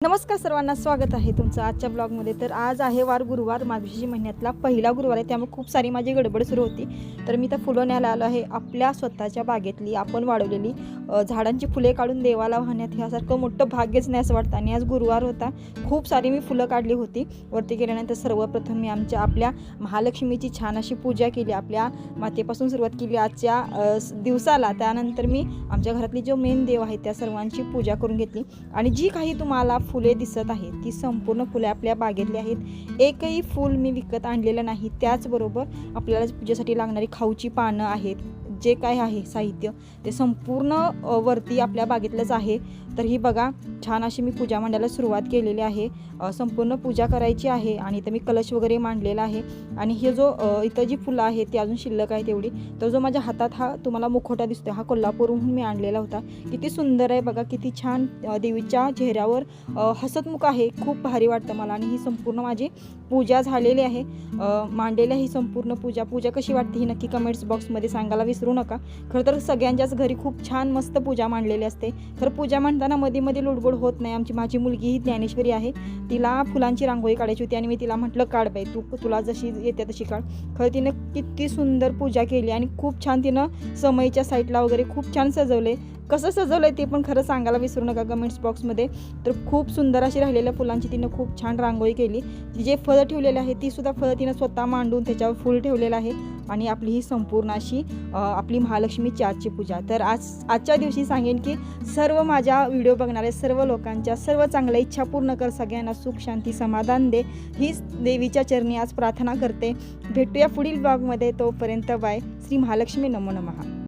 नमस्कार सर्वांना, स्वागत आहे तुमचं आजच्या ब्लॉगमध्ये। तर आज आहे वार गुरुवार, मार्गशीर्ष महिन्यातला पहिला गुरुवार आहे, त्यामुळे खूप सारी माझी गडबड सुरू होती। तर मी तर फुलं न्यायला आलो आहे। आपल्या स्वतःच्या बागेतली आपण वाढवलेली झाडांची फुले काढून देवाला वाहण्यात ह्यासारखं मोठं भाग्यच नाही असं वाटतं। आणि आज गुरुवार होता, खूप सारी मी फुलं काढली होती। वरती गेल्यानंतर सर्वप्रथम मी आपल्या महालक्ष्मीची छान अशी पूजा केली, आपल्या मातेपासून सुरुवात केली आजच्या दिवसाला। त्यानंतर मी आमच्या घरातली जो मेन देव आहे त्या सर्वांची पूजा करून घेतली। आणि जी काही तुम्हाला फुले दिसत आहेत ती संपूर्ण फुले आपल्या बागेतली आहेत। एकही फूल मी विकत आणलेलं नाही। त्याचबरोबर आपल्याला पूजेसाठी लागणारी खाऊची पानं आहेत, जे काय आहे साहित्य ते संपूर्ण वरती आपल्या बागेतलंच आहे। तर ही बघा, छान अशी मी पूजा मांडायला सुरुवात केलेली आहे। संपूर्ण पूजा करायची आहे आणि इथं मी कलश वगैरे मांडलेला आहे। आणि हे जो इथं जी फुलं आहेत ती अजून शिल्लक आहे तेवढी। तर जो माझ्या हातात हा तुम्हाला मुखवटा दिसतोय, हा कोल्हापूरहून मी आणलेला होता। किती सुंदर आहे बघा, किती छान देवीच्या चेहऱ्यावर हसतमुख आहे, खूप भारी वाटतं मला। आणि ही संपूर्ण माझी पूजा झालेली आहे, मांडलेली आहे ही संपूर्ण पूजा कशी वाटते ही नक्की कमेंट्स बॉक्समध्ये सांगायला विसरू नका। खरं तर सगळ्यांच्याच घरी खूप छान मस्त पूजा मांडलेली असते। खरं पूजा मांडताना मध्ये लुडबुड होत नाही। माझी मुलगी ही ज्ञानेश्वरी आहे, तिला फुलांची रांगोळी काढायची होती आणि मी तिला म्हटलं काढ बाई, तुला जशी येते तशी काढ। खरं तिनं किती सुंदर पूजा केली आणि खूप छान तिनं समईच्या साईडला वगैरे खूप छान सजवले। कसं सजवलंय ते पण खरं सांगायला विसरू नका कमेंट्स बॉक्समध्ये। तर खूप सुंदर अशी राहिलेल्या फुलांची तिनं खूप छान रांगोळी केली। ती जे फळं ठेवलेले आहे ती सुद्धा फळं तिनं स्वतः मांडून त्याच्यावर फूल ठेवलेलं आहे। आणि आपली ही संपूर्ण अशी आपली महालक्ष्मीची आजची पूजा। तर आजच्या दिवशी सांगेन की सर्व माझ्या व्हिडिओ बघणाऱ्या सर्व लोकांच्या सर्व चांगल्या इच्छा पूर्ण कर, सगळ्यांना सुख शांती समाधान दे, हीच देवीच्या चरणी आज प्रार्थना करते। भेटूया पुढील ब्लॉगमध्ये, तोपर्यंत बाय। श्री महालक्ष्मी नमो नमः।